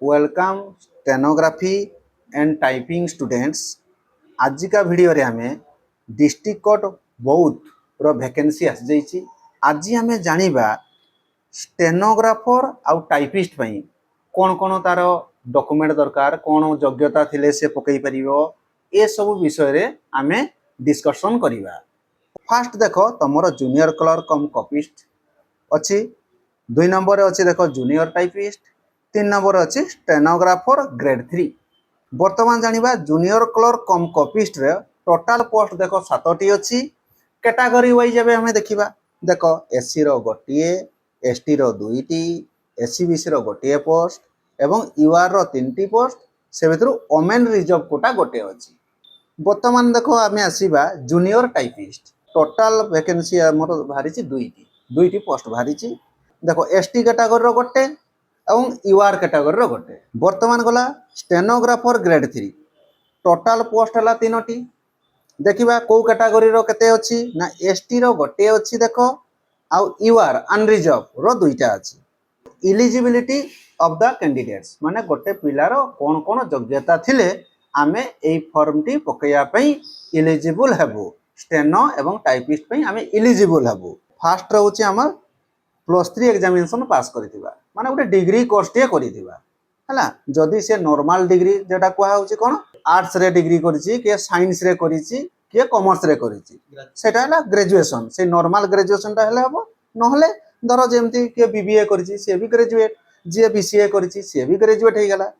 Welcome stenography and typing students. आज का video रे हमें डिस्ट्रिक्ट कोर्ट बौद्ध रो वैकेंसी आसी जाइए। आज हमें जानिबा स्टेनोग्राफर आउ टाइपिस्ट पई कौन कौन तार डॉक्यूमेंट दरकार, कौन योग्यता थिले से पकई परिबो, ए सब विषय रे हमें डिस्कशन करिबा। फास्ट देखो तमरो जूनियर क्लर्क कम कॉपिस्ट अच्छी, 2 नंबर अच्छी देखो जूनियर टाइपिस्ट, 3 नंबर अच्छी स्टेनोग्राफर ग्रेड 3। बर्तमान जानिबा जूनियर क्लर्क कम कॉपिस्ट रे टोटाल पोस्ट देखो 7टी अच्छी। कैटेगरी वाइज एबे हमें देखिबा। देखो एससी रो गोटिए, एसटी रो 2टी, एससीबीसी रो गोटिए पोस्ट एवं यूआर रो 3टी पोस्ट। से भितरु ओमेन रिजर्व कोटा गोटे अच्छी। बर्तमान देखो आमे आसीबा जूनियर टाइपिस्ट। टोटाल वैकेंसी हमर भारिची 2टी पोस्ट भारिची। देखो एसटी कैटेगरी रो गोटे एवं यूआर कैटेगरी रो गोटे। बर्तमान गला स्टेनोग्राफर ग्रेड 3 टोटाल पोस्ट हला 3टी। देखिबा को कैटेगरी रो केते अछि ना एसटी रो गोटे अछि देखो, आउ यूआर अनरिजर्व रो 2टा अछि। एलिजिबिलिटी ऑफ द कैंडिडेट्स माने गोटे पिलार कोन कोन योग्यता थिले आमे एई फॉर्म टी पकैया पई एलिजिबल हेबो। स्टेनो एवं टाइपिस्ट पई आमे एलिजिबल हेबो। फास्ट रहउछि हमर +3 एग्जामिनेशन पास करिथिबा माने गोटे डिग्री कोर्स टे करिथिबा हला। जदि से नॉर्मल डिग्री जेटा कुहा होछि कोन आर्ट्स रे डिग्री करिछि, के साइंस रे करिछि, के कॉमर्स रे करिछि, सेटा हला ग्रेजुएशन। से नॉर्मल ग्रेजुएशन टा हेले हबो। नहले धरो जेमति के बीबीए करिछि से भी ग्रेजुएट, जे बीसीए करिछि से भी ग्रेजुएट हे गेला।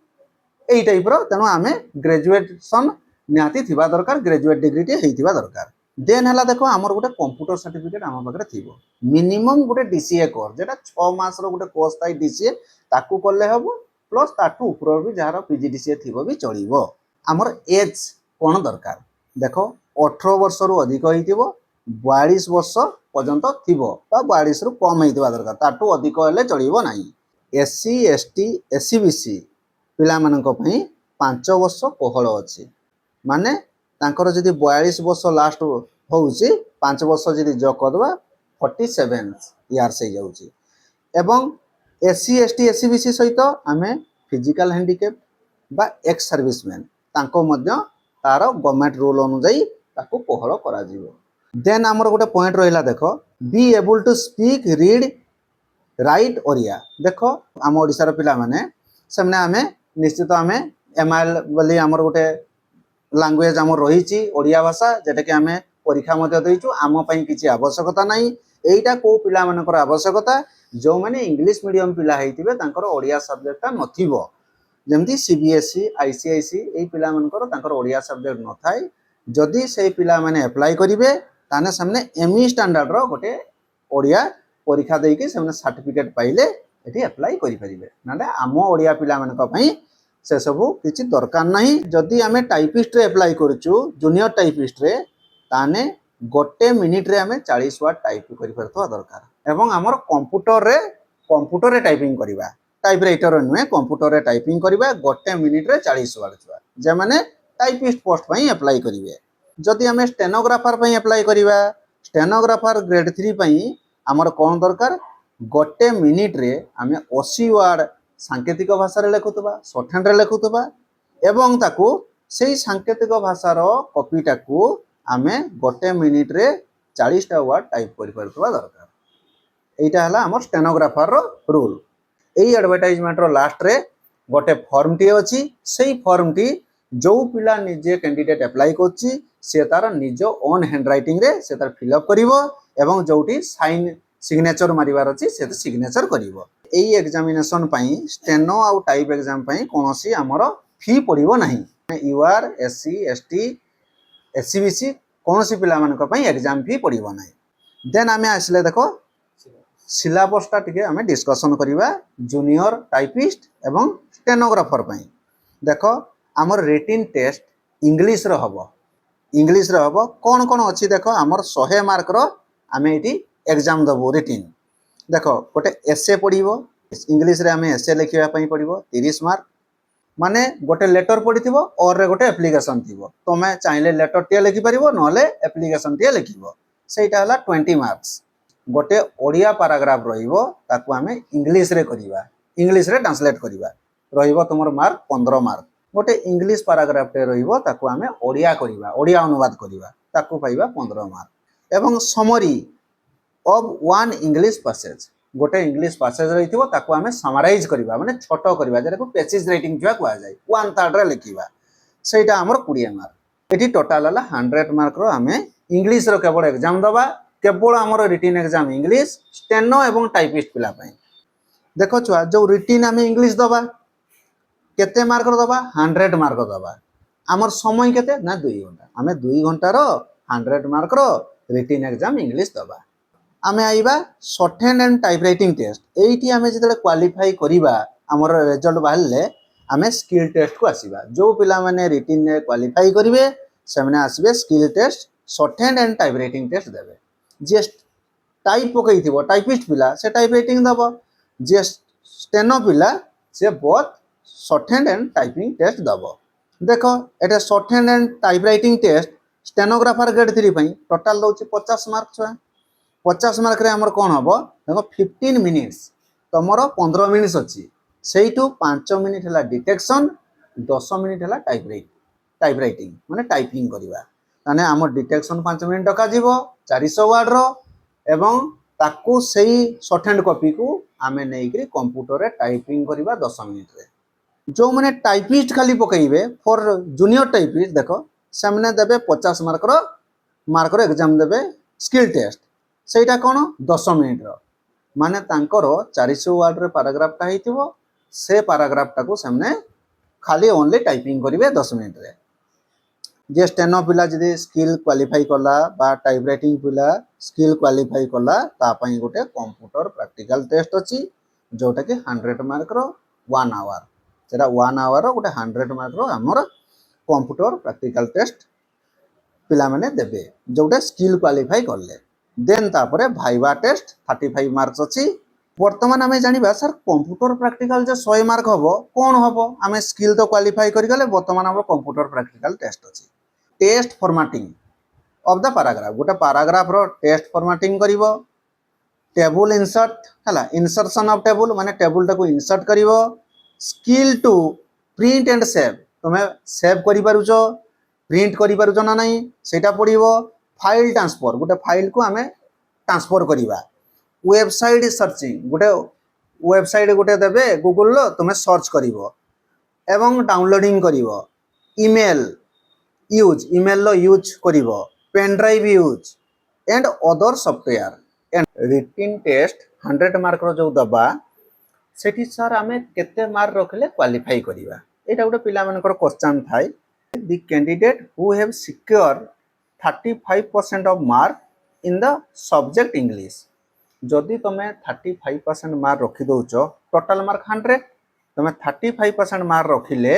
एई टाइप रो तेनु आमे ग्रेजुएशन निहाती थिबा दरकार, ग्रेजुएट डिग्री टे हेइथिबा दरकार। देन हला देखो हमर गोटे कंप्यूटर सर्टिफिकेट हम पाखरे थिबो। मिनिमम गोटे डीसीए कोर्स जेटा 6 मास रो गोटे कोर्स ताई डीसीए ताकू करले हबो, प्लस ताटू ऊपर भी जहार पीजीडीसीए थिबो भी चलिबो। हमर एज कोन दरकार देखो 18 वर्ष रु अधिक होइथिबो, 42 वर्ष पर्यंत थिबो बा 42 रु कम हेइथिबा दरकार, ताटू अधिक हेले चलिबो नाही। एससी एसटी एससीबीसी पिला माननको पई 5 वर्ष कोहळ अछि। माने तांकर जदि 42 वर्ष लास्ट होउछि, 5 वर्ष जदि जो करबा 47 इयर्स हे जाउछि। एवं एससी एसटी एससीबीसी सहित आमे फिजिकल हैंडिकैप बा एक्स सर्विसमैन तांको मध्य तार गवर्नमेंट रूल अनुसार ताको कोहळ करा जिवो। देन हमर गोटे पॉइंट रहिला देखो be able to speak read write Odia. देखो आम ओडिसा रो पिला माने सेमने आमे निश्चित आमे एमआईएल बोली हमर गोटे लैंग्वेज हमर रहिछि ओडिया भाषा, जेटा कि आमे परीक्षा मध्य दैछु। आम पई किछि आवश्यकता नाही। एइटा को पिला मानकर आवश्यकता जो माने इंग्लिश मीडियम पिला हेइतिबे तांकर ओडिया सब्जेक्ट नथिबो। जेमति सीबीएसई आईसीआईसी एई पिला मानकर तांकर ओडिया सब्जेक्ट न थाय। जदि सेई पिला माने अप्लाई करिवे ताने सामने एमई स्टैंडर्ड रो गोटे ओडिया परीक्षा देइके सामने सर्टिफिकेट पाइले एठी अप्लाई करि परिबे। नाले आम ओडिया पिला मानक पई से सबु किछि दरकार नाही। जदि आमे टाइपिस्ट रे अप्लाई करछु जूनियर टाइपिस्ट रे ताने गोटे मिनिट रे आमे 40 वर्ड टाइप करि परथवा दरकार। एवं हमर कंप्यूटर रे टाइपिंग करिबा, टाइपराइटर नुहे कंप्यूटर रे टाइपिंग करिबा गोटे मिनिट रे 40 वर्ड छुआ जे माने टाइपिस्ट पोस्ट पई अप्लाई करिवे। जदि आमे स्टेनोग्राफर पई अप्लाई करिबा, स्टेनोग्राफर ग्रेड 3 पई हमर कोन दरकार गोटे मिनिट रे आमे 80 वर्ड सांकेतिक भाषा रे लेखुतबा, शॉर्टहैंड रे लेखुतबा एवं ताकू सेई सांकेतिक भाषा रो कॉपी टाकू आमे गोटे मिनिट रे 40 टा वर्ड टाइप करि परथवा दरकार। एइटा हला हमर स्टेनोग्राफर रो रूल। एई एडवर्टाइजमेंट रो लास्ट रे गोटे फॉर्म टी अछि। सेई फॉर्म टी जो पिला निजे कैंडिडेट अप्लाई करछि से तार निज ओन हैंड राइटिंग रे से तार फिल अप करिवो एवं जोटी साइन सिग्नेचर मारिवार अछि से सिग्नेचर करिवो। एई एग्जामिनेशन पई स्टेनो आउ टाइप एग्जाम पई कोनोसी हमर फी पड़िबो नाही। यूआर एससी एसटी एससीबीसी कोनोसी पिला मानक पई एग्जाम फी पड़िबो नाही। देन आमे आसले देखो सिलेबस टा टिके आमे डिस्कशन करिबा जूनियर टाइपिस्ट एवं स्टेनोग्राफर पई। देखो हमर रिटन टेस्ट इंग्लिश रो हबो। इंग्लिश रो हबो कोन कोन अछि देखो हमर 100 मार्क रो आमे एटी एग्जाम दबो रिटन। देखो गोटे एसे पड़िबो, इंग्लिश रे आमे एसे लिखिबा पई पड़िबो 30 मार्क। माने गोटे लेटर पड़िथिबो और रे गोटे एप्लीकेशन थिबो, तमे चाहिले लेटर टे लिखि परिबो नहले एप्लीकेशन टे लिखिबो, सेटा हला 20 मार्क्स। गोटे ओडिया पैराग्राफ रहिबो ताकू आमे इंग्लिश रे करिबा, इंग्लिश रे ट्रांसलेट करिबा। रहिबो तुमर मार्क 15 मार्क गोटे इंग्लिश पैराग्राफ टे रहिबो ताकू आमे ओडिया करिबा ओडिया अनुवाद करिबा ताकू पाइबा 15 मार्क एवं summary of one English passage गोटे इंग्लिश पैसेज रहिथिबो ताकू आमे समराइज करिबा माने छोटो करिबा जेरा को पेजेस राइटिंग जुआ कुआ जाय वन थर्ड रे लिखिबा सेटा हमर 20 मार्क एटी टोटल हला 100 मार्क रो आमे इंग्लिश रो केवल एग्जाम दबा केवल हमर रिटन एग्जाम इंग्लिश स्टेनो एवं टाइपिस्ट पिला पई देखो छुआ जो रिटन आमे इंग्लिश दबा केते मार्क रो दबा 100 मार्क दबा हमर समय केते ना 2 घंटा आमे 2 घंटा रो 100 मार्क रो रिटन एग्जाम इंग्लिश दबा आमे आइबा shorthand and typewriting test एठी आमे जतले क्वालिफाई करिबा हमर रिजल्ट बाहरले आमे स्किल टेस्ट को आसीबा जो पिला माने रिटन ने क्वालिफाई करिवे से माने आसीबे skill test shorthand and typewriting test देबे जे टाइप पकईथिबो टाइपिस्ट पिला से टाइपराइटिंग दबो जे स्टेनो पिला से both shorthand and typing test दबो देखो एटा shorthand and typewriting test stenographer grade 3 पई टोटल दउची 50 मार्क छुआ 50 मार्क रे हमर कोन हबो देखो 15 मिनिट्स तमरो 15 मिनिट्स अछि सेइटू 5 मिनिट हला डिटेक्शन 10 मिनिट हला टाइपराइटिंग माने टाइपिंग करिवा माने हमर डिटेक्शन 5 मिनिट डका जीवो 400 वर्ड रो एवं ताकू सेही शॉर्ट हैंड कॉपी को आमे नेइकरी कंप्यूटर रे टाइपिंग करिवा 10 मिनिट रे जो माने टाइपिस्ट खाली पकईबे फॉर जूनियर टाइपिस्ट देखो सामने देबे 50 मार्क रो एग्जाम देबे स्किल टेस्ट सेटा कोन 10 मिनिट रो माने तांकर 400 वर्ड रे पैराग्राफ ता हेतिबो से पैराग्राफ टाको सामने खाली ओनली टाइपिंग करिवे 10 मिनिट रे जे स्टेनो पिला जदी स्किल क्वालिफाई कला बा टाइपराइटिंग पिला स्किल क्वालिफाई कला ता पई गोटे कंप्यूटर प्रैक्टिकल टेस्ट अछि जोटा कि 100 मार्क रो 1 आवर सेटा 1 आवर रो गोटे 100 मार्क रो हमर कंप्यूटर प्रैक्टिकल टेस्ट पिला माने देबे जोटा स्किल क्वालिफाई करले देन तापरे भाइवा टेस्ट 35 मार्क्स अछि वर्तमान आमे जानिबा सर कंप्यूटर प्रैक्टिकल जे 100 मार्क हबो कोन हबो आमे स्किल तो क्वालिफाई करि गले वर्तमान हमर कंप्यूटर प्रैक्टिकल टेस्ट अछि test formatting of the paragraph गोटे पैराग्राफ रो टेस्ट फॉर्मेटिंग करिवो टेबल इंसर्ट हला इंसर्शन ऑफ टेबल माने टेबल टाको इंसर्ट करिवो skill to print and save तमे सेव करि पारुछो प्रिंट करि पारुछो ना नाही सेटा पडिवो फाइल ट्रांसफर गोटे फाइल को आमे ट्रांसफर करिवा वेबसाइट सर्चिंग गोटे वेबसाइट गोटे देबे गूगल लो तुमे सर्च करिवो एवं डाउनलोडिंग करिवो ईमेल ईमेल लो यूज करिवो pen drive use and other software and written test 100 mark रो जो दबा सेठी सर आमे केते मार्क रखले क्वालिफाई करिवा एटा गोटे पिला मानकर क्वेश्चन थाई the candidate who have secure 35% of mark in the subject English जदि तमे 35% मार्क रखि दउचो टोटल मार्क 100 तमे 35% मार्क रखिले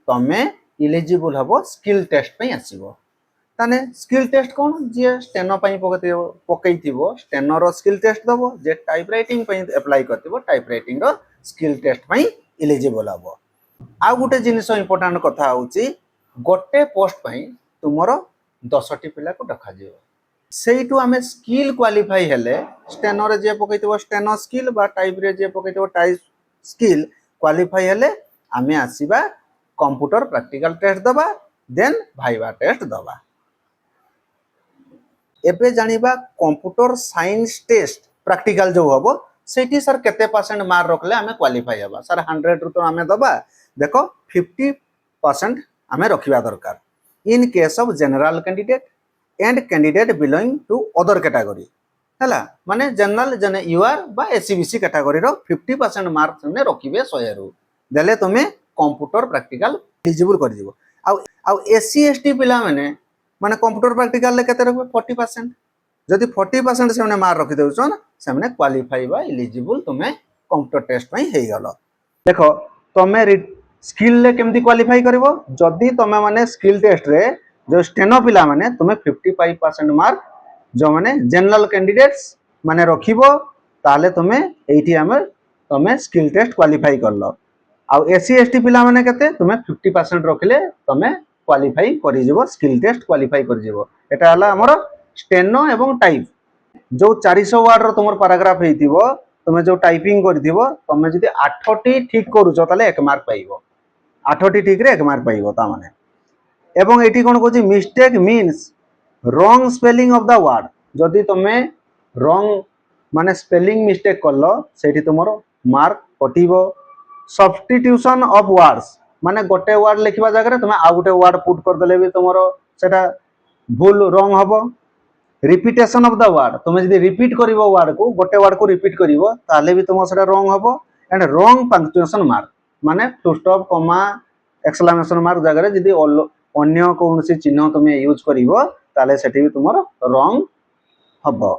तमे एलिजिबल हबो स्किल टेस्ट पई आसीबो ताने स्किल टेस्ट कोन जे स्टेनो पई पकईथिबो स्टेनो रो स्किल टेस्ट दबो जे टाइपराइटिंग पई अप्लाई करथिबो टाइपराइटिंग रो स्किल टेस्ट पई एलिजिबल हबो आ गुटे जिनिस इंपोर्टेंट कथा होची गोटे पोस्ट पई तुमरो 10टी पिला को रखा जिवो सेइटू आमे स्किल क्वालिफाई हेले स्टेनो रे जे पकईथिबो स्टेनो स्किल बा टाइप रे जे पकईथिबो टाइप स्किल क्वालिफाई हेले आमे आसीबा कंप्यूटर प्रैक्टिकल टेस्ट दबा देन भाइवा टेस्ट दबा एबे जानिबा कंप्यूटर साइंस टेस्ट प्रैक्टिकल जो हबो सेठी सर केते परसेंट मार्क रखले आमे क्वालिफाई हबा सर 100 रु तो आमे दबा देखो 50% आमे रखिबा दरकार in case of general candidate and candidate belonging to other category हला माने जनरल जने यूआर बा एससीबीसी कैटेगरी रो 50% मार्क ने रखिबे 100 रु देले तुमे कंप्यूटर प्रैक्टिकल एलिजिबल कर दिबो आ एससी एसटी पिला माने कंप्यूटर प्रैक्टिकल ले केते रखबे 40% जदि 40% से मार्क रखि देउछन से माने क्वालिफाई बा एलिजिबल तुमे कंप्यूटर टेस्ट पई हेइ गलो देखो तुमे स्किल ले केमती क्वालिफाई करिवो जदि तमे माने स्किल टेस्ट रे जो स्टेनो पिला माने तुमे 55% मार्क जो माने जनरल कैंडिडेट्स माने रखिबो ताले तुमे एठी तुमे स्किल टेस्ट क्वालिफाई करलो आ एससी एसटी पिला माने केते तुमे 50% रखिले तुमे क्वालिफाई करि जिवो स्किल टेस्ट क्वालिफाई करि जिवो एटा हला हमर स्टेनो एवं टाइप जो 400 वर्ड रो तुमर पैराग्राफ हेतिबो তুমি जो टाइपिंग करथिबो तुम जदि 8टी ठीक करूछ ताले 1 मार्क पाइबो 8टी ठीक रे 1 मार्क पाइबो ता माने एवं एठी कोन कहूची mistake means wrong spelling of the word जदि तुमे रॉन्ग माने स्पेलिंग मिस्टेक करलो सेठी तुमरो मार्क कटिबो सब्स्टिट्यूशन ऑफ वर्ड्स माने गोटे वर्ड लिखिबा जगह तुम आ गोटे वर्ड पुट कर देले भी तुमरो सेटा भूल रॉन्ग हबो रिपीटेशन ऑफ द वर्ड तुम जदि रिपीट करिवो वर्ड को गोटे वर्ड को रिपीट करिवो ताले भी तुम सेटा रॉन्ग हबो एंड रॉन्ग पंक्चुएशन मार्क माने full stop comma exclamation mark जगह जदि अन्य कौन चिन्ह तुम यूज करिवो ताले सेठी भी तुमरो रॉन्ग हबो।